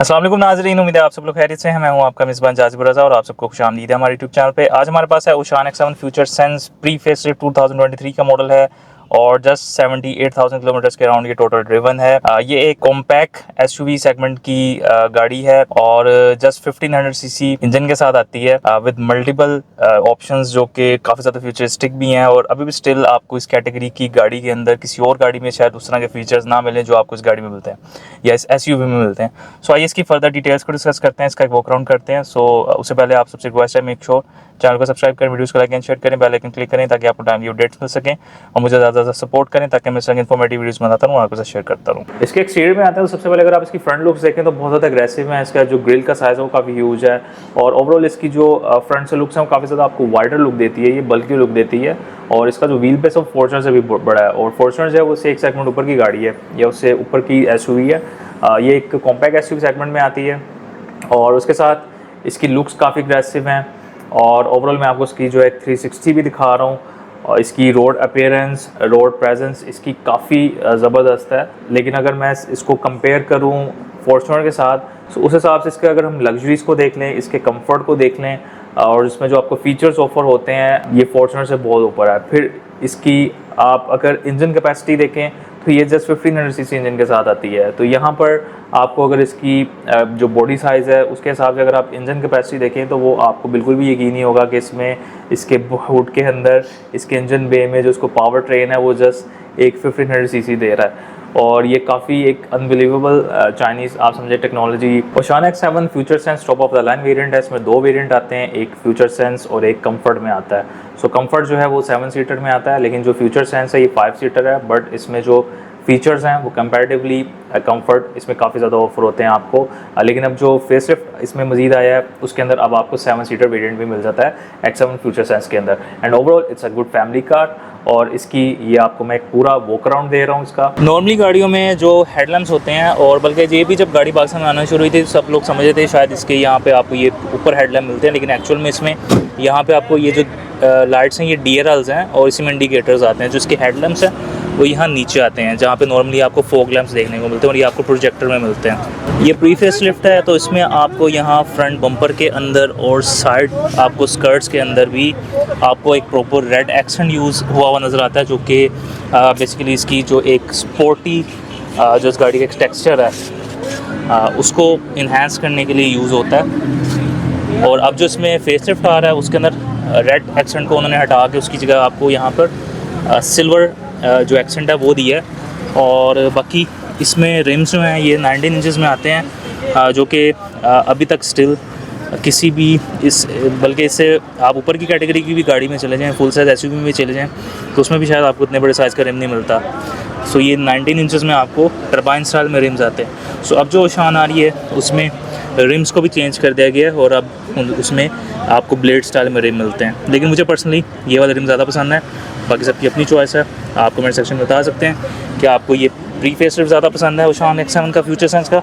अस्सलाम वालेकुम नाज़रीन, उम्मीद है आप सब लोग खैरियत से हैं। मैं हूं आपका मेज़बान जाज़िब रज़ा और आप सबको खुशामदीद है हमारे यूट्यूब चैनल पे। आज हमारे पास है ओशान X7 future sense pre facelift 2023 का मॉडल है और जस्ट 78,000 किलोमीटर्स के अराउंड ये टोटल ड्रिवन है। ये एक कॉम्पैक्ट एसयूवी सेगमेंट की गाड़ी है और जस्ट 1500 सीसी इंजन के साथ आती है विद मल्टीपल ऑप्शंस जो कि काफ़ी ज़्यादा फ्यूचरिस्टिक भी हैं और अभी भी स्टिल आपको इस कैटेगरी की गाड़ी के अंदर किसी और गाड़ी में शायद उस तरह के फीचर्स ना मिले जो आपको इस गाड़ी में मिलते हैं या इस एसयूवी में मिलते हैं। सो आइए इसकी फर्दर डिटेल्स को डिस्कस करते हैं, इसका एक वॉक अराउंड करते हैं। सो उससे पहले आप सबसे रिक्वेस्ट है, मेक श्योर चैनल को सब्सक्राइब करें, वीडियोस को लाइक एंड शेयर करें, बेल आइकन क्लिक करें ताकि आपको टाइमली अपडेट्स मिल सकें और मुझे ज़्यादा से ज़्यादा सपोर्ट करें ताकि मैं इसका इन्फॉर्मेटिव वीडियोस बनाता रहूँ और आपके साथ शेयर करता रहूँ। इसके एक्सटीरियर में आता है तो सबसे पहले अगर आप इसकी फ्रंट लुक्स देखें तो बहुत ज़्यादा एग्रेसिव है। इसका जो ग्रिल का साइज़ है वो काफ़ी ह्यूज है और ओवरऑल इसकी जो फ्रंट से लुक्स हैं वो काफ़ी ज़्यादा आपको वाइडर लुक देती है, ये बल्कि लुक देती है और इसका जो व्हील बेस है वो फॉर्च्यूनर से भी बड़ा है और फॉर्च्यूनर जो है वो उससे एक सेगमेंट ऊपर की गाड़ी है या उससे ऊपर की एसयूवी है। ये एक कॉम्पैक्ट एसयूवी सेगमेंट में आती है और उसके साथ इसकी लुक्स काफ़ी एग्रेसिव हैं और ओवरऑल मैं आपको इसकी जो है 360 भी दिखा रहा हूँ और इसकी रोड अपीयरेंस, रोड प्रेजेंस इसकी काफ़ी ज़बरदस्त है। लेकिन अगर मैं इसको कंपेयर करूँ फॉर्च्यूनर के साथ तो उस हिसाब से इसके अगर हम लग्जरीज को देख लें, इसके कंफर्ट को देख लें और इसमें जो आपको फीचर्स ऑफर होते हैं ये फॉर्च्यूनर से बहुत ऊपर है। फिर इसकी आप अगर इंजन कैपेसिटी देखें तो ये जस्ट 1500 सीसी इंजन के साथ आती है। तो यहाँ पर आपको अगर इसकी जो बॉडी साइज़ है उसके हिसाब से अगर आप इंजन कैपेसिटी देखें तो वो आपको बिल्कुल भी यकीन नहीं होगा कि इसमें इसके हुड के अंदर इसके इंजन बे में जो इसको पावर ट्रेन है वो जस्ट एक 1500 सीसी दे रहा है और ये काफ़ी एक अनबिलीवेबल चाइनीज़ आप समझे technology. Oshan X7 future sense top of the line variant है। इसमें दो वेरिएंट आते हैं, एक फ्यूचर सेंस और एक कंफर्ट में आता है। सो कंफर्ट जो है वो 7 सीटर में आता है लेकिन जो फ्यूचर सेंस है ये 5 सीटर है। बट इसमें जो फीचर्स हैं वो कंपैरेटिवली कंफर्ट इसमें काफ़ी ज़्यादा ऑफर होते हैं आपको। लेकिन अब जो फेसलिफ्ट इसमें मजीद आया है उसके अंदर अब आपको 7 सीटर वेरिएंट भी मिल जाता है X7 फ्यूचर सेंस के अंदर। And overall it's a good family car और इसकी ये आपको मैं एक पूरा वॉक अराउंड दे रहा हूँ इसका। नॉर्मली गाड़ियों में जो हेडलैम्प्स होते हैं और बल्कि ये भी जब गाड़ी पाकिस्तान में आना शुरू हुई थी सब लोग समझते थे शायद इसके यहाँ पे आपको ये ऊपर हेडलैम्प मिलते हैं, लेकिन एक्चुअल में इसमें यहाँ पे आपको ये जो लाइट्स हैं ये DRLs हैं और इसी में इंडिकेटर्स आते हैं। जो इसके हेडलैम्प्स हैं वो यहाँ नीचे आते हैं जहाँ पे नॉर्मली आपको फॉग लैंप्स देखने को मिलते हैं और ये आपको प्रोजेक्टर में मिलते हैं। ये प्री फेसलिफ्ट है तो इसमें आपको यहाँ फ्रंट बम्पर के अंदर और साइड आपको स्कर्ट्स के अंदर भी आपको एक प्रॉपर रेड एक्सेंट यूज़ हुआ नज़र आता है जो कि बेसिकली इसकी जो एक स्पोर्टी जो इस गाड़ी का एक टेक्सचर है उसको इन्हांस करने के लिए यूज़ होता है। और अब जो इसमें फेसलिफ्ट आ रहा है उसके अंदर रेड एक्सेंट को उन्होंने हटा के उसकी जगह आपको यहाँ पर सिल्वर जो एक्सेंट है वो दिया है। और बाकी इसमें रिम्स जो हैं ये 19 इंचेस में आते हैं जो कि अभी तक स्टिल किसी भी इस बल्कि इससे आप ऊपर की कैटेगरी की भी गाड़ी में चले जाएं, फुल साइज़ एसयूवी में भी चले जाएं तो उसमें भी शायद आपको इतने बड़े साइज़ का रिम नहीं मिलता। सो ये 19 इंचेस में आपको टर्बाइन स्टाइल में रिम्स आते हैं। सो अब जो ओशान आ रही है उसमें रिम्स को भी चेंज कर दिया गया है और अब उसमें आपको ब्लेड स्टाइल में रिम मिलते हैं। लेकिन मुझे पर्सनली ये वाला रिम ज़्यादा पसंद है, बाकी सबकी अपनी चॉइस है। आप कमेंट सेक्शन में बता सकते हैं कि आपको ये प्री फेसलिफ्ट ज़्यादा पसंद है ओशान X7 का फ्यूचर सेंस का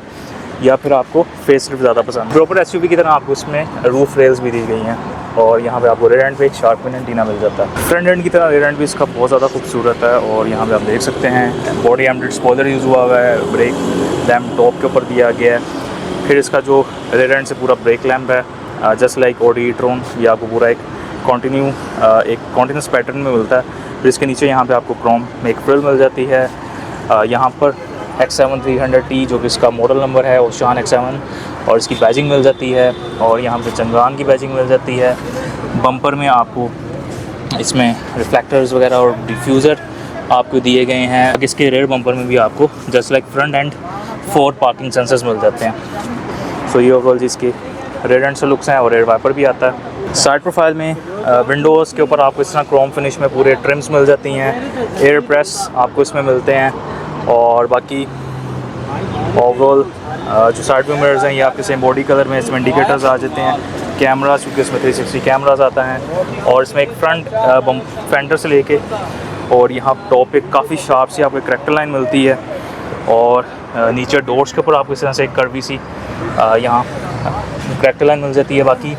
या फिर आपको फेसलिफ्ट ज़्यादा पसंद है। प्रॉपर एसयूवी की तरह आपको इसमें रूफ रेल्स भी दी गई हैं और यहाँ पे आपको रेयर एंड पे एक शार्प पिन एंटीना मिल जाता है। फ्रंट एंड की तरह रेयर एंड भी इसका बहुत ज़्यादा खूबसूरत है और यहाँ पे आप देख सकते हैं बॉडी एम्बेडेड स्पॉइलर यूज़ हुआ हुआ है, ब्रेक लैम्प टॉप के ऊपर दिया गया है। फिर इसका जो रेयर एंड से पूरा ब्रेक लैम्प है जस्ट लाइक ऑडी e-tron ये आपको पूरा एक कॉन्टीन्यूस पैटर्न में मिलता है। फिर इसके नीचे यहाँ पे आपको क्रोम में एक फ्रिल मिल जाती है। यहाँ पर X7 300T जो कि इसका मॉडल नंबर है ओशान X7 और इसकी बैजिंग मिल जाती है और यहाँ पे चंद्रयान की बैजिंग मिल जाती है। बम्पर में आपको इसमें रिफ्लेक्टर्स वगैरह और डिफ्यूज़र आपको दिए गए हैं। इसके रेयर बम्पर में भी आपको just like front end 4 parking sensors मिल जाते हैं। सो ये ओवरऑल जिसके रेयर एंड से लुक्स हैं और रेयर वाइपर भी आता है। साइड प्रोफाइल में विंडोज़ के ऊपर आपको इस तरह क्रोम फिनिश में पूरे ट्रिम्स मिल जाती हैं, एयर प्रेस आपको इसमें मिलते हैं और बाकी ओवरऑल जो साइड व्यू मिरर्स हैं ये आपके सेम बॉडी कलर में इसमें इंडिकेटर्स आ जाते हैं। कैमरा चूँकि इसमें 360 कैमराज आता है और इसमें एक फ्रंट फेंडर से लेके और यहाँ टॉप पे काफ़ी शार्प सी आपको करैक्टर लाइन मिलती है और नीचे डोर्स के ऊपर आपको इस तरह से एक कर्वी सी यहाँ करैक्टर लाइन मिल जाती है। बाकी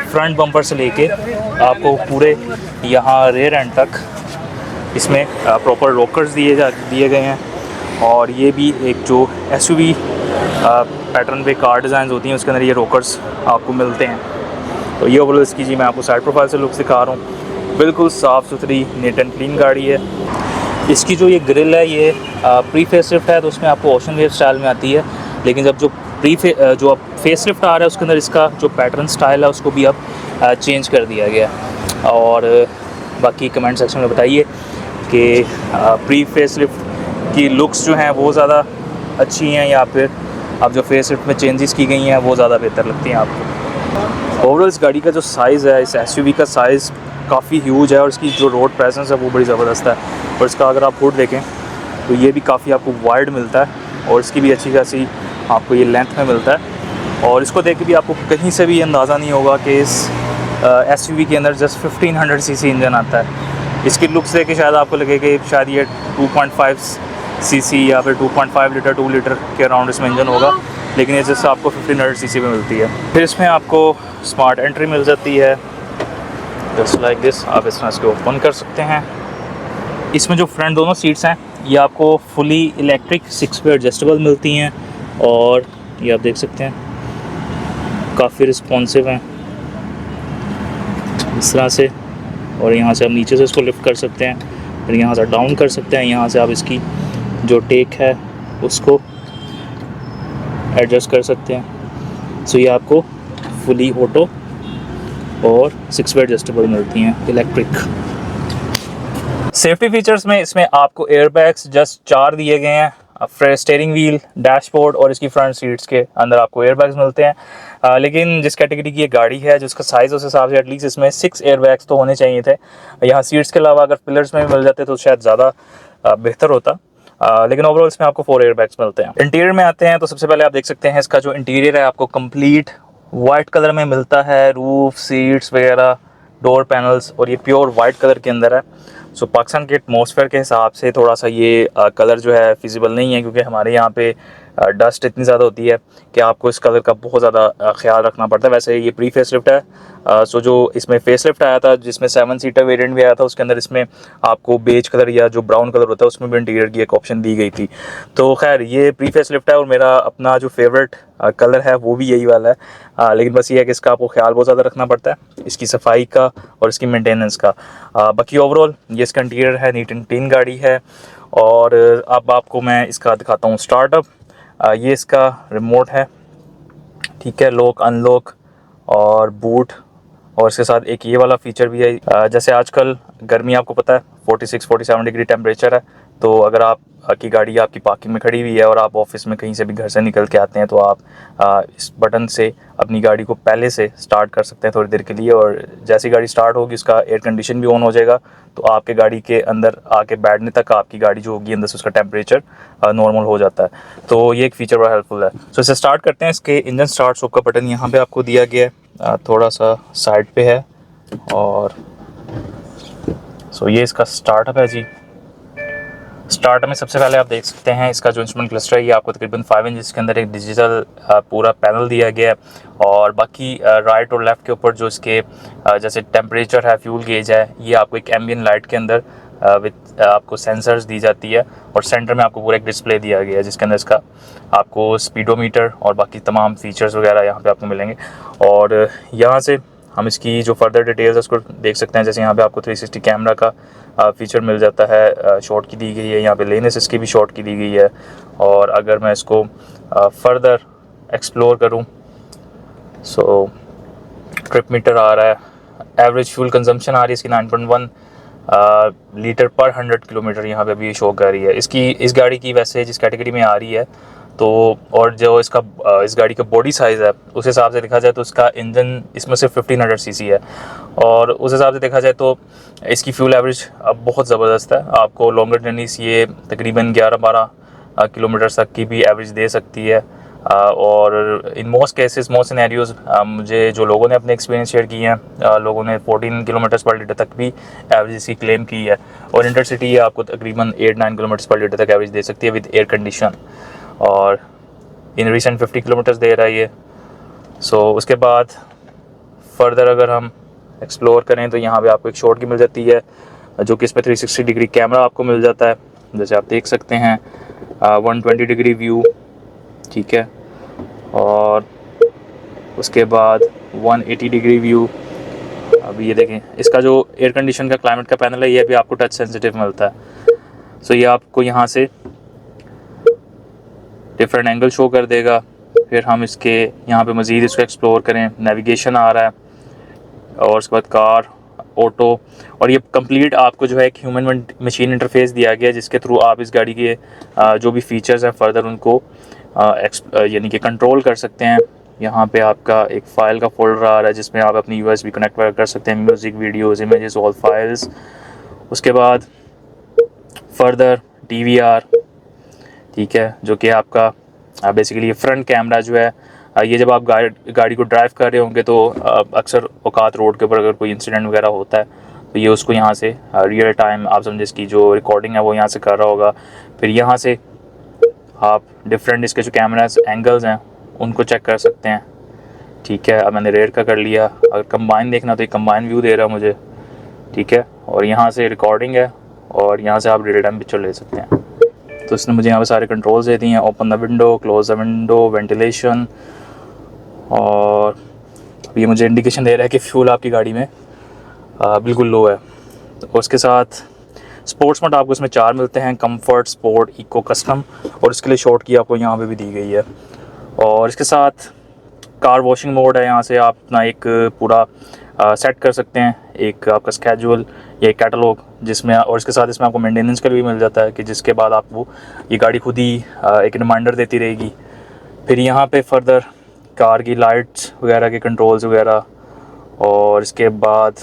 फ्रंट बम्पर से लेके आपको पूरे यहाँ रेयर एंड तक इसमें प्रॉपर रॉकर्स दिए गए हैं और ये भी एक जो एसयूवी पैटर्न पे कार डिज़ाइन होती हैं, उसके अंदर ये रोकर्स आपको मिलते हैं। तो ये ओवरऑल इसकी जी मैं आपको साइड प्रोफाइल से लुक दिखा रहा हूँ। बिल्कुल साफ़ सुथरी नीट एंड क्लीन गाड़ी है। इसकी जो ये ग्रिल है ये प्री फेस लिफ्ट है, तो उसमें आपको ओशन वेव स्टाइल में आती है, लेकिन जब जो जो अब फेस लिफ्ट आ रहा है उसके अंदर इसका जो पैटर्न स्टाइल है उसको भी अब चेंज कर दिया गया। और बाकी कमेंट सेक्शन में बताइए कि प्री फेस लिफ्ट की लुक्स जो हैं वो ज़्यादा अच्छी हैं या फिर अब जो फेस लिफ्ट में चेंजेस की गई हैं वो ज़्यादा बेहतर लगती हैं आपको। ओवरऑल इस गाड़ी का जो साइज़ है, इस एसयूवी का साइज़ काफ़ी ह्यूज है और इसकी जो रोड प्रेजेंस है वो बड़ी ज़बरदस्त है। और इसका अगर आप हुड देखें तो ये भी काफ़ी आपको वाइड मिलता है और इसकी भी अच्छी खासी आपको ये लेंथ में मिलता है। और इसको देख के भी आपको कहीं से भी अंदाज़ा नहीं होगा कि इस एसयूवी के अंदर जस्ट 1500 सीसी इंजन आता है। इसकी लुक्स देख के शायद आपको लगे कि शायद ये 2.5 सीसी या फिर 2.5 लीटर 2 लीटर के अराउंड इसमें इंजन होगा, लेकिन ये जैसे आपको 1500 सीसी में मिलती है। फिर इसमें आपको स्मार्ट एंट्री मिल जाती है, जस्ट लाइक दिस। आप इस तरह इसको ओपन कर सकते हैं। इसमें जो फ्रंट दोनों सीट्स हैं ये आपको फुली इलेक्ट्रिक 6 वे एडजस्टेबल मिलती हैं और ये आप देख सकते हैं काफ़ी रिस्पॉन्सिव हैं इस तरह से। और यहाँ से आप नीचे से इसको लिफ्ट कर सकते हैं, फिर यहाँ से डाउन कर सकते हैं। यहाँ से आप इसकी जो टेक है उसको एडजस्ट कर सकते हैं। सो ये आपको फुली ऑटो और 6 वे एडजस्टेबल मिलती हैं इलेक्ट्रिक। सेफ्टी फीचर्स में इसमें आपको एयरबैग्स जस्ट 4 दिए गए हैं। स्टीयरिंग व्हील, डैशबोर्ड और इसकी फ्रंट सीट्स के अंदर आपको एयरबैग्स मिलते हैं। लेकिन जिस कैटेगरी की ये गाड़ी है, जिसका साइज़ उस हिसाब से एटलीस्ट इसमें 6 एयरबैग्स तो होने चाहिए थे। यहाँ सीट्स के अलावा अगर पिलर्स में भी मिल जाते तो शायद ज़्यादा बेहतर होता। लेकिन ओवरऑल इसमें आपको 4 एयरबैग्स मिलते हैं। इंटीरियर में आते हैं तो सबसे पहले आप देख सकते हैं इसका जो इंटीरियर है आपको कंप्लीट वाइट कलर में मिलता है। रूफ, सीट्स वगैरह, डोर पैनल्स और ये प्योर वाइट कलर के अंदर है। सो पाकिस्तान के एटमॉस्फेयर के हिसाब से थोड़ा सा ये कलर जो है फिजिबल नहीं है, क्योंकि हमारे यहाँ पे डस्ट इतनी ज़्यादा होती है कि आपको इस कलर का बहुत ज़्यादा ख्याल रखना पड़ता है। वैसे ये प्री फेस लिफ्ट है। सो जो इसमें फेस लिफ्ट आया था, जिसमें 7 सीटर वेरिएंट भी आया था, उसके अंदर इसमें आपको बेज कलर या जो ब्राउन कलर होता है उसमें भी इंटीरियर की एक ऑप्शन दी गई थी। तो खैर ये प्री फेस लिफ्ट है और मेरा अपना जो फेवरेट कलर है वो भी यही वाला है। लेकिन बस ये है कि इसका आपको ख्याल बहुत ज़्यादा रखना पड़ता है, इसकी सफाई का और इसकी मेंटेनेंस का। बाकी ओवरऑल ये इसका इंटीरियर है, नीट एंड क्लीन गाड़ी है। और अब आपको मैं इसका दिखाता हूँ स्टार्टअप। ये इसका रिमोट है, ठीक है, लॉक अनलॉक और बूट। और इसके साथ एक ये वाला फीचर भी है। जैसे आजकल गर्मी आपको पता है 46-47 डिग्री टेम्परेचर है, तो अगर आप की गाड़ी आपकी पार्किंग में खड़ी हुई है और आप ऑफिस में कहीं से भी घर से निकल के आते हैं तो आप इस बटन से अपनी गाड़ी को पहले से स्टार्ट कर सकते हैं थोड़ी देर के लिए। और जैसी गाड़ी स्टार्ट होगी उसका एयर कंडीशन भी ऑन हो जाएगा, तो आपके गाड़ी के अंदर आके बैठने तक आपकी गाड़ी जो होगी अंदर से उसका टेम्परेचर नॉर्मल हो जाता है। तो ये एक फ़ीचर बड़ा हेल्पफुल है। सो इसे स्टार्ट करते हैं। इसके इंजन स्टार्ट स्टॉप का बटन यहाँ पे आपको दिया गया है, थोड़ा सा साइड पे है। और सो ये इसका स्टार्टअप है जी। स्टार्ट में सबसे पहले आप देख सकते हैं इसका जो इंस्ट्रूमेंट क्लस्टर है ये आपको तकरीबन 5 इंच के अंदर एक डिजिटल पूरा पैनल दिया गया है। और बाकी राइट और लेफ़्ट के ऊपर जो इसके जैसे टेम्परेचर है, फ्यूल गेज है, ये आपको एक एम्बियन लाइट के अंदर विद आपको सेंसर्स दी जाती है। और सेंटर में आपको पूरा एक डिस्प्ले दिया गया है जिसके अंदर इसका आपको स्पीडोमीटर और बाकी तमाम फीचर्स वगैरह यहाँ पर आपको मिलेंगे। और यहाँ से हम इसकी जो फर्दर डिटेल्स है उसको देख सकते हैं। जैसे यहाँ पे आपको 360 कैमरा का फीचर मिल जाता है, शॉट की दी गई है, यहाँ पे लेन असिस्ट की भी शॉट की दी गई है। और अगर मैं इसको फर्दर एक्सप्लोर करूँ, सो ट्रिप मीटर आ रहा है, एवरेज फ्यूल कंजम्पशन आ रही है इसकी 9.1 लीटर पर 100 किलोमीटर यहाँ पे अभी शो कर रही है। इस गाड़ी की वैसे जिस कैटेगरी में आ रही है तो, और जो इसका इस गाड़ी का बॉडी साइज़ है उस हिसाब से देखा जाए तो इसका इंजन इसमें सिर्फ 1500 सीसी है। और उस हिसाब से देखा जाए तो इसकी फ्यूल एवरेज अब बहुत ज़बरदस्त है। आपको लॉन्गर जर्नीस ये तकरीबन 11-12 किलोमीटर तक की भी एवरेज दे सकती है। और in most cases, most scenarios मुझे जो लोगों ने अपने एक्सपीरियंस शेयर किए हैं, लोगों ने 14 किलोमीटर पर लीटर तक भी एवरेज इसकी क्लेम की है। और इंटरसिटी ये आपको तकरीबन 8-9 किलोमीटर पर लीटर तक एवरेज दे सकती है विद एयर कंडीशन। और इन रिसेंट 50 किलोमीटर्स दे रहा है ये। सो उसके बाद फर्दर अगर हम एक्सप्लोर करें तो यहाँ पे आपको एक शॉट की मिल जाती है, जो कि इसमें 360 डिग्री कैमरा आपको मिल जाता है। जैसे आप देख सकते हैं 120 डिग्री व्यू ठीक है। और उसके बाद 180 डिग्री व्यू। अब ये देखें, इसका जो एयर कंडीशन का क्लाइमेट का पैनल है ये भी आपको टच सेंसिटिव मिलता है। सो ये आपको यहाँ से डिफरेंट एंगल शो कर देगा। फिर हम इसके यहाँ पे मज़ीद इसको एक्सप्लोर करें, नेविगेशन आ रहा है, और उसके बाद कार, ऑटो, और ये कंप्लीट आपको जो है एक ह्यूमन मशीन इंटरफेस दिया गया है जिसके थ्रू आप इस गाड़ी के जो भी फीचर्स हैं फर्दर उनको यानी कि कंट्रोल कर सकते हैं। यहाँ पे आपका एक फ़ाइल का फोल्डर आ रहा है जिसमें आप अपनी USB कनेक्ट कर सकते हैं, music, videos, images, all files. उसके बाद फर्दर DVR, ठीक है, जो कि आपका बेसिकली ये फ्रंट कैमरा जो है ये जब आप गाड़ी को ड्राइव कर रहे होंगे तो अक्सर औकात रोड के ऊपर अगर कोई इंसिडेंट वगैरह होता है तो ये उसको यहाँ से रियल टाइम आप समझे इसकी जो रिकॉर्डिंग है वो यहाँ से कर रहा होगा। फिर यहाँ से आप डिफरेंट इसके जो कैमरास एंगल्स हैं उनको चेक कर सकते हैं। ठीक है, अब मैंने रेयर का कर लिया। अगर कंबाइन देखना तो ये कंबाइन व्यू दे रहा है मुझे, ठीक है, और यहाँ से रिकॉर्डिंग है और यहाँ से आप रियल टाइम पिक्चर ले सकते हैं। तो इसने मुझे यहाँ पे सारे कंट्रोल्स दे दिए हैं, open the window, close the window, ventilation, और ये मुझे इंडिकेशन दे रहा है कि फ्यूल आपकी गाड़ी में बिल्कुल लो है। तो उसके साथ स्पोर्ट्स मोड आपको इसमें 4 मिलते हैं, कंफर्ट, स्पोर्ट, इको, कस्टम, और इसके लिए शॉर्ट की आपको यहाँ पे भी दी गई है। और इसके साथ कार वॉशिंग मोड है, यहाँ से आप अपना एक पूरा सेट कर सकते हैं, एक आपका स्केड्यूल या एक कैटलॉग जिसमें, और इसके साथ इसमें आपको मेंटेनेंस का भी मिल जाता है कि जिसके बाद आपको ये गाड़ी खुद ही एक रिमाइंडर देती रहेगी। फिर यहाँ पे फर्दर कार की लाइट्स वगैरह के कंट्रोल्स वगैरह, और इसके बाद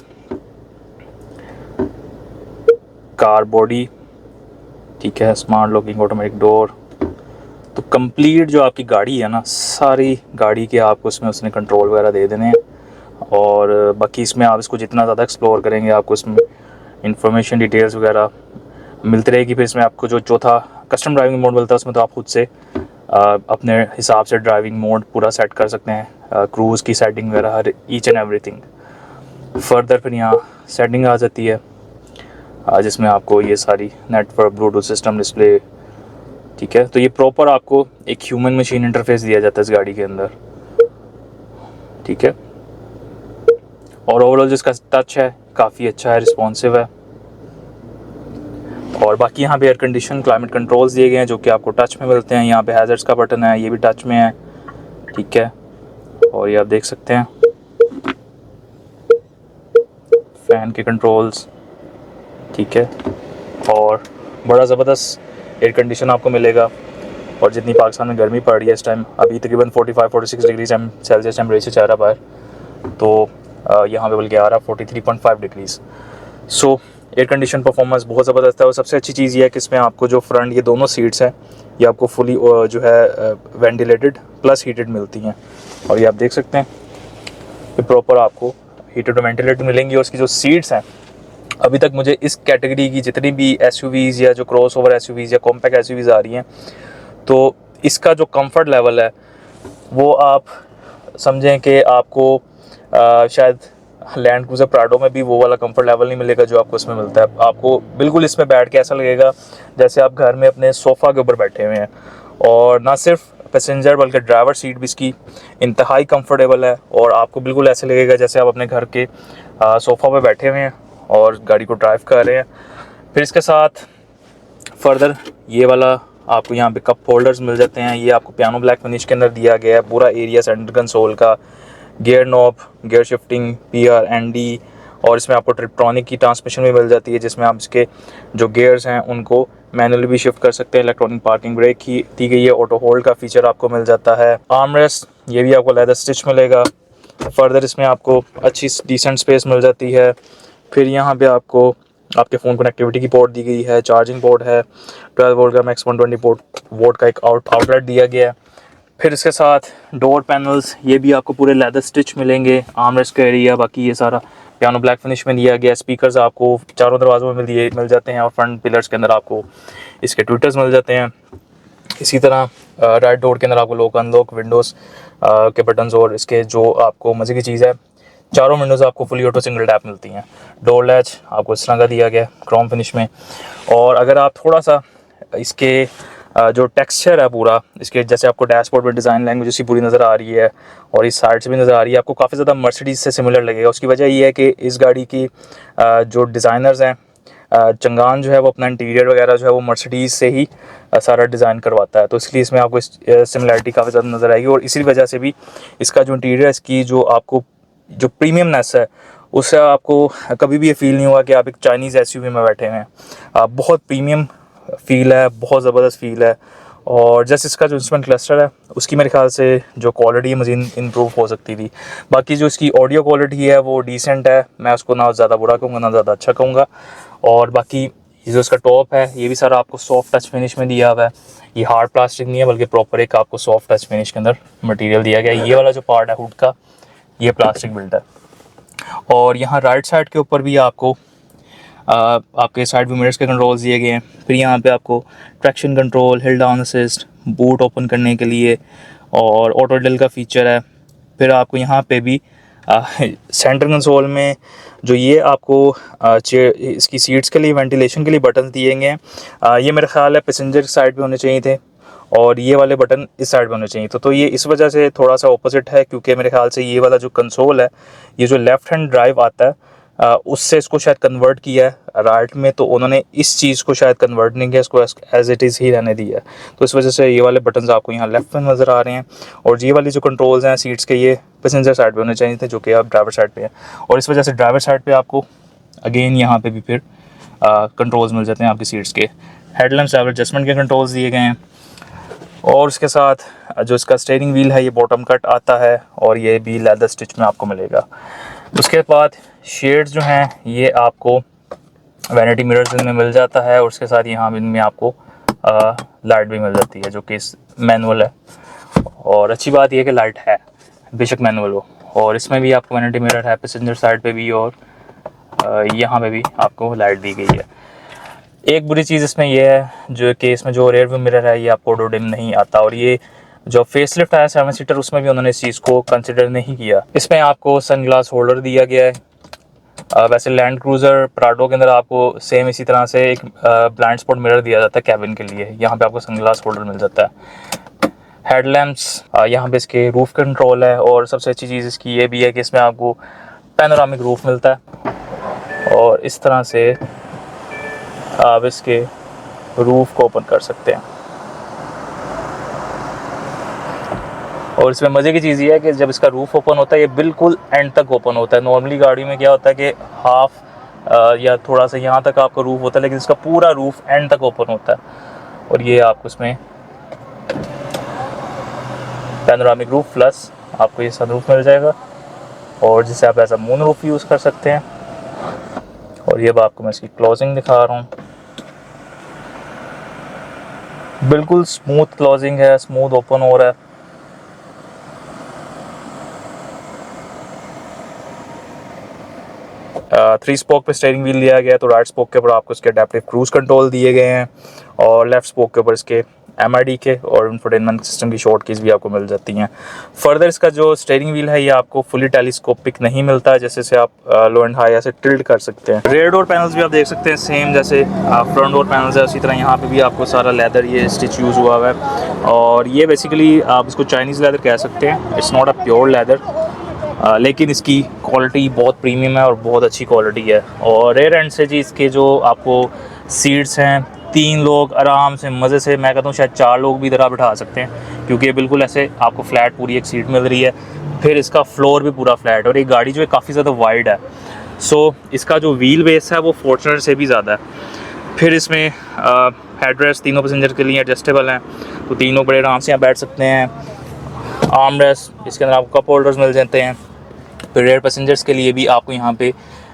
कार बॉडी, ठीक है, स्मार्ट लॉकिंग, ऑटोमेटिक डोर। तो कंप्लीट जो आपकी गाड़ी है ना, सारी गाड़ी के आपको इसमें उसने कंट्रोल वगैरह दे देने हैं, और बाकी इसमें आप इसको जितना ज़्यादा एक्सप्लोर करेंगे आपको इसमें इंफॉर्मेशन, डिटेल्स वगैरह मिलती रहेगी। फिर इसमें आपको जो चौथा कस्टम ड्राइविंग मोड मिलता है उसमें तो आप खुद से अपने हिसाब से ड्राइविंग मोड पूरा सेट कर सकते हैं, क्रूज़ की सेटिंग वगैरह, हर ईच एंड एवरीथिंग। फर्दर फिर यहाँ सेटिंग आ जाती है जिसमें आपको ये सारी नेटवर्क, ब्लूटूथ सिस्टम, डिस्प्ले, ठीक है। तो ये प्रॉपर आपको एक ह्यूमन मशीन इंटरफेस दिया जाता है इस गाड़ी के अंदर, ठीक है। और ओवरऑल जिसका टच है काफ़ी अच्छा है, रिस्पॉन्सिव है। और बाकी यहाँ पे एयर कंडीशन, क्लाइमेट कंट्रोल्स दिए गए हैं जो कि आपको टच में मिलते हैं। यहाँ पे हैज़र्ड्स का बटन है, ये भी टच में है, ठीक है। और ये आप देख सकते हैं फ़ैन के कंट्रोल्स, ठीक है। और बड़ा ज़बरदस्त एयर कंडीशन आपको मिलेगा। और जितनी पाकिस्तान में गर्मी पड़ रही है इस टाइम, अभी तकरीबन 45-46 डिग्री सेल्सियस टेम्परेचर चल रहा है बाहर, तो यहाँ पे बल्कि आ रहा 43.5 डिग्रीज़। सो एयर कंडीशन परफॉर्मेंस बहुत ज़बरदस्त है। और सबसे अच्छी चीज़ ये है कि इसमें आपको जो फ्रंट ये दोनों सीट्स हैं ये आपको फुली जो है वेंटिलेटेड प्लस हीटेड मिलती हैं। और ये आप देख सकते हैं कि प्रॉपर आपको हीटेड और वेंटिलेटेड मिलेंगी। और उसकी जो सीट्स हैं, अभी तक मुझे इस कैटेगरी की जितनी भी SUVs या जो क्रॉस ओवर SUVs या कॉम्पैक्ट SUVs आ रही हैं, तो इसका जो कंफर्ट लेवल है वो आप समझें कि आपको शायद लैंड क्रूज़र प्राडो में भी वो वाला कंफर्ट लेवल नहीं मिलेगा जो आपको इसमें मिलता है। आपको बिल्कुल इसमें बैठ के ऐसा लगेगा जैसे आप घर में अपने सोफ़ा के ऊपर बैठे हुए हैं। और ना सिर्फ पैसेंजर बल्कि ड्राइवर सीट भी इसकी इंतहाई कंफर्टेबल है, और आपको बिल्कुल ऐसे लगेगा जैसे आप अपने घर के सोफ़ा पे बैठे हुए हैं और गाड़ी को ड्राइव कर रहे हैं। फिर इसके साथ फर्दर ये वाला आपको यहाँ पे कप होल्डर्स मिल जाते हैं। ये आपको पियानो ब्लैक फिनिश के अंदर दिया गया है, पूरा एरिया सेंटर कंसोल का, gear knob, gear shifting, PR, ND, और इसमें आपको ट्रिप्ट्रॉनिक की ट्रांसमिशन भी मिल जाती है जिसमें आप इसके जो गियर्स हैं उनको मैनुअली भी शिफ्ट कर सकते हैं। इलेक्ट्रॉनिक पार्किंग ब्रेक की दी गई है, ऑटो होल्ड का फीचर आपको मिल जाता है। आर्मरेस्ट ये भी आपको लेदर स्टिच मिलेगा। फर्दर इसमें आपको अच्छी डिसेंट स्पेस मिल जाती है। फिर यहाँ पे आपको आपके फ़ोन कनेक्टिविटी की पोर्ट दी गई है, चार्जिंग पोर्ट है, 12 वोल्ट का मैक्स 120 वोल्ट का एक आउटलेट दिया गया है। फिर इसके साथ डोर पैनल्स ये भी आपको पूरे लेदर स्टिच मिलेंगे। आर्मरेस्ट का एरिया बाकी ये सारा पियानो ब्लैक फिनिश में दिया गया। स्पीकर्स आपको चारों दरवाज़ों में मिल जाते हैं, और फ्रंट पिलर्स के अंदर आपको इसके ट्विटर्स मिल जाते हैं। इसी तरह राइट डोर के अंदर आपको लॉक अनलॉक विंडोज़ के बटन्स, और इसके जो आपको मज़े की चीज़ है चारों विंडोज़ आपको फुली ऑटो सिंगल टैप मिलती हैं। डोर लैच आपको इस तरह का दिया गया क्रोम फिनिश में। और अगर आप थोड़ा सा इसके जो टेक्सचर है पूरा इसके, जैसे आपको डैशबोर्ड में डिज़ाइन लैंग्वेज उसी पूरी नज़र आ रही है और इस साइड से भी नज़र आ रही है, आपको काफ़ी ज़्यादा मर्सिडीज़ से सिमिलर लगेगा। उसकी वजह ये है कि इस गाड़ी की जो डिज़ाइनर्स हैं, चंगान जो है वो अपना इंटीरियर वगैरह जो है वो मर्सिडीज़ से ही सारा डिज़ाइन करवाता है, तो इसलिए इसमें आपको सिमिलरिटी काफ़ी ज़्यादा नज़र आएगी। और इसी वजह से भी इसका जो इंटीरियर है, इसकी जो आपको जो प्रीमियमनेस है, उससे आपको कभी भी ये फील नहीं हुआ कि आप एक चाइनीज़ एसयूवी में बैठे हुए हैं। बहुत प्रीमियम फील है, बहुत ज़बरदस्त फील है। और जैसे इसका जो इंस्ट्रूमेंट क्लस्टर है उसकी मेरे ख्याल से जो क्वालिटी है मज़ीद इंप्रूव हो सकती थी। बाकी जो इसकी ऑडियो क्वालिटी है वो डिसेंट है, मैं उसको ना ज़्यादा बुरा कहूँगा ना ज़्यादा अच्छा कहूँगा। और बाकी जो इसका टॉप है ये भी सारा आपको सॉफ्ट टच फिनिश में दिया हुआ है, ये हार्ड प्लास्टिक नहीं है बल्कि प्रॉपर एक आपको सॉफ्ट टच फिनिश के अंदर मटेरियल दिया गया है। ये वाला जो पार्ट है हुड का ये प्लास्टिक बिल्ट है। और यहाँ राइट साइड के ऊपर भी आपको आपके साइड व्यू मिरर्स के कंट्रोल्स दिए गए हैं। फिर यहाँ पे आपको ट्रैक्शन कंट्रोल, हिल डाउन असिस्ट, बूट ओपन करने के लिए और ऑटो डिल का फीचर है। फिर आपको यहाँ पे भी सेंटर कंसोल में जो ये आपको इसकी सीट्स के लिए वेंटिलेशन के लिए बटन दिए गए हैं, ये मेरा ख्याल है पैसेंजर साइड पे होने चाहिए थे और ये वाले बटन इस साइड पे होने चाहिए। तो ये इस वजह से थोड़ा सा ऑपोजिट है, क्योंकि मेरे ख्याल से ये वाला जो कंसोल है, ये जो लेफ़्ट हैंड ड्राइव आता है उससे इसको शायद कन्वर्ट किया है राइट में, तो उन्होंने इस चीज़ को शायद कन्वर्ट नहीं किया, इसको एज इट इज़ ही रहने दिया है। तो इस वजह से ये वाले बटन्स आपको यहाँ लेफ्ट में नज़र आ रहे हैं। और ये वाली जो कंट्रोल्स हैं सीट्स के, ये पैसेंजर साइड पे होने चाहिए थे, जो कि आप ड्राइवर साइड पे है। और इस वजह से ड्राइवर साइड पे आपको अगेन यहाँ पे भी फिर कंट्रोल्स मिल जाते हैं आपकी सीट्स के। हेडलैम्प ड्राइवर एडजस्टमेंट के कंट्रोल्स दिए गए हैं। और उसके साथ जो इसका स्टीयरिंग व्हील है ये बॉटम कट आता है और ये भी लेदर स्टिच में आपको मिलेगा। उसके बाद शेड्स जो हैं ये आपको वैनिटी मिरर्स इनमें मिल जाता है और उसके साथ यहाँ इनमें आपको लाइट भी मिल जाती है, जो कि मैनुअल है। और अच्छी बात यह है कि लाइट है, बेशक मैनुअल हो। और इसमें भी आपको वैनिटी मिरर है पैसेंजर साइड पे भी, और यहाँ पे भी आपको लाइट दी गई है। एक बुरी चीज़ इसमें यह है जो कि इसमें जो रेयर व्यू मिरर है ये आपको ऑटो डिम नहीं आता, और ये जो फेसलिफ्ट आया 7 सीटर उसमें भी उन्होंने इस चीज़ को कंसिडर नहीं किया। इसमें आपको सनग्लास होल्डर दिया गया है। वैसे लैंड क्रूज़र प्राडो के अंदर आपको सेम इसी तरह से एक ब्लाइंड स्पॉट मिरर दिया जाता है कैबिन के लिए, यहाँ पे आपको सनग्लास होल्डर मिल जाता है। हेडलैम्प्स यहाँ पे इसके रूफ़ कंट्रोल है, और सबसे अच्छी चीज़ इसकी ये भी है कि इसमें आपको पैनोरामिक रूफ़ मिलता है और इस तरह से आप इसके रूफ़ को ओपन कर सकते हैं। और इसमें मज़े की चीज़ ये है कि जब इसका रूफ़ ओपन होता है ये बिल्कुल एंड तक ओपन होता है। नॉर्मली गाड़ी में क्या होता है कि हाफ या थोड़ा सा यहाँ तक आपका रूफ़ होता है, लेकिन इसका पूरा रूफ़ एंड तक ओपन होता है। और ये आपको इसमें पैनोरामिक रूफ़ प्लस आपको ये सनरूफ मिल जाएगा, और जिसे आप ऐसा मून रूफ़ यूज़ कर सकते हैं। और ये आपको मैं इसकी क्लोजिंग दिखा रहा हूँ, बिल्कुल स्मूथ क्लोजिंग है, स्मूथ ओपन हो रहा है। थ्री स्पोक पे स्टीयरिंग व्हील दिया गया है, तो राइट स्पोक के ऊपर आपको इसके अडैप्टिव क्रूज कंट्रोल दिए गए हैं, और लेफ्ट स्पोक के ऊपर इसके MID के और इंफोटेनमेंट सिस्टम की शॉर्ट कीज भी आपको मिल जाती हैं। फर्दर इसका जो स्टीयरिंग व्हील है ये आपको फुली टेलीस्कोपिक नहीं मिलता है, जैसे से आप लो एंड हाई ऐसे टिल्ट कर सकते हैं। रेयर डोर पैनल्स भी आप देख सकते हैं सेम जैसे फ्रंट डोर पैनल्स है, उसी तरह यहाँ पे भी आपको सारा लेदर ये स्टिच यूज़ हुआ हुआ है। और ये बेसिकली आप इसको चाइनीज़ लेदर कह सकते हैं, it's not a pure leather, लेकिन इसकी क्वालिटी बहुत प्रीमियम है और बहुत अच्छी क्वालिटी है। और रेयर एंड से जी इसके जो आपको सीट्स हैं 3 लोग आराम से मज़े से, मैं कहता हूँ शायद 4 लोग भी इधर आप बिठा सकते हैं, क्योंकि ये बिल्कुल ऐसे आपको फ्लैट पूरी एक सीट मिल रही है। फिर इसका फ्लोर भी पूरा फ्लैट, और ये गाड़ी जो है काफ़ी ज़्यादा वाइड है, सो इसका जो व्हील बेस है वो फॉर्च्यूनर से भी ज़्यादा है। फिर इसमें हेडरेस्ट तीनों पैसेंजर के लिए एडजस्टेबल हैं, तो तीनों बड़े आराम से यहाँ बैठ सकते हैं। आर्म रेस्ट, इसके अंदर आपको कप होल्डर्स मिल जाते हैं। फिर रेयर पैसेंजर्स के लिए भी आपको यहाँ पे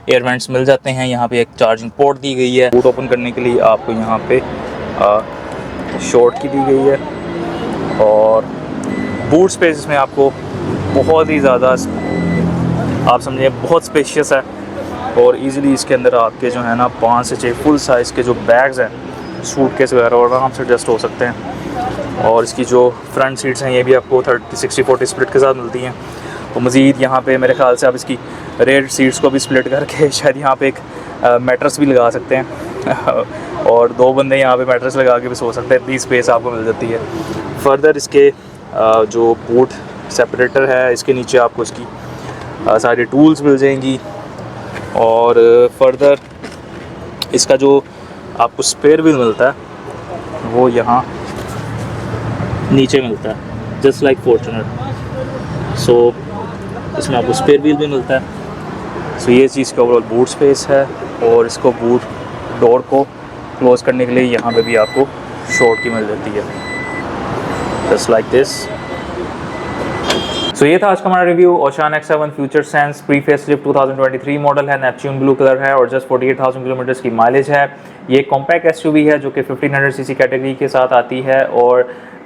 एयर वेंट्स मिल जाते हैं। यहाँ पे एक चार्जिंग पोर्ट दी गई है। बूट ओपन करने के लिए आपको यहाँ पे शॉर्ट की दी गई है, और बूट स्पेस में आपको बहुत ही ज़्यादा आप समझिए बहुत स्पेशियस है, और इजीली इसके अंदर आपके जो है ना 5 से 6 फुल साइज़ के जो बैग्स हैं, सूटकेस वगैरह, और आराम से एडजस्ट हो सकते हैं। और इसकी जो फ्रंट सीट्स हैं ये भी आपको 30-60-40 स्प्लिट के साथ मिलती हैं। तो मज़ीद यहाँ पे मेरे ख्याल से आप इसकी रेयर सीट्स को भी स्प्लिट करके शायद यहाँ पे एक मैट्रेस भी लगा सकते हैं। और 2 बंदे यहाँ पे मैट्रेस लगा के भी सो सकते हैं, इतनी स्पेस आपको मिल जाती है। फर्दर इसके जो बूट सेपरेटर है, इसके नीचे आपको इसकी सारी टूल्स मिल जाएंगी। और फर्दर इसका जो आपको स्पेयर व्हील मिलता है वो यहाँ नीचे मिलता है, जस्ट लाइक फॉर्च्यूनर। सो इसमें आपको स्पेयर व्हील भी मिलता है। सो ये चीज़ का ओवरऑल बूट स्पेस है। और इसको बूट डोर को क्लोज़ करने के लिए यहाँ पे भी आपको शॉर्ट की मिल जाती है, जस्ट लाइक दिस। सो ये था आज का हमारा review Oshan X7 future sense pre facelift 2023 model है, नेपच्यून ब्लू कलर है और जस्ट 48,000 किलोमीटर्स की माइलेज है। ये कॉम्पैक्ट एसयूवी है जो कि 1500 सीसी कैटेगरी के साथ आती है और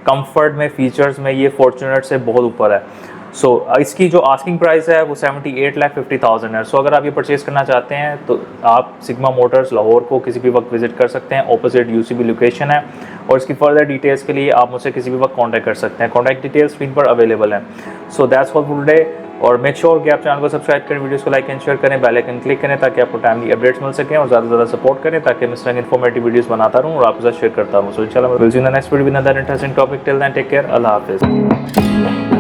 कंफर्ट में, फीचर्स में ये फॉर्च्यूनर से बहुत ऊपर है। सो इसकी जो आस्किंग प्राइस है वो 78,50,000 है। सो अगर आप ये परचेज़ करना चाहते हैं तो आप सिग्मा मोटर्स लाहौर को किसी भी वक्त विजिट कर सकते हैं, ऑपोजिट यूसीबी लोकेशन है। और इसकी फर्दर डिटेल्स के लिए आप मुझसे किसी भी वक्त कांटेक्ट कर सकते हैं, कॉन्टैक्ट डिटेल्स स्क्रीन पर अवेलेबल हैं। So that's all for today. और मेक श्योर कि आप चैनल को सब्सक्राइब करें, वीडियोस को लाइक एंड शेयर करें, बेल आइकन क्लिक करें ताकि आपको टाइमली अपडेट्स मिल सकें और ज़्यादा से ज़्यादा सपोर्ट करें ताकि मैं इस तरह इन्फॉर्मेटिव वीडियोस बनाता रहूँ और आपके साथ शेयर करता रहूँ। सो इंशाल्लाह will see you in the next video with another interesting topic. Till then take care, अल्लाह हाफिज़।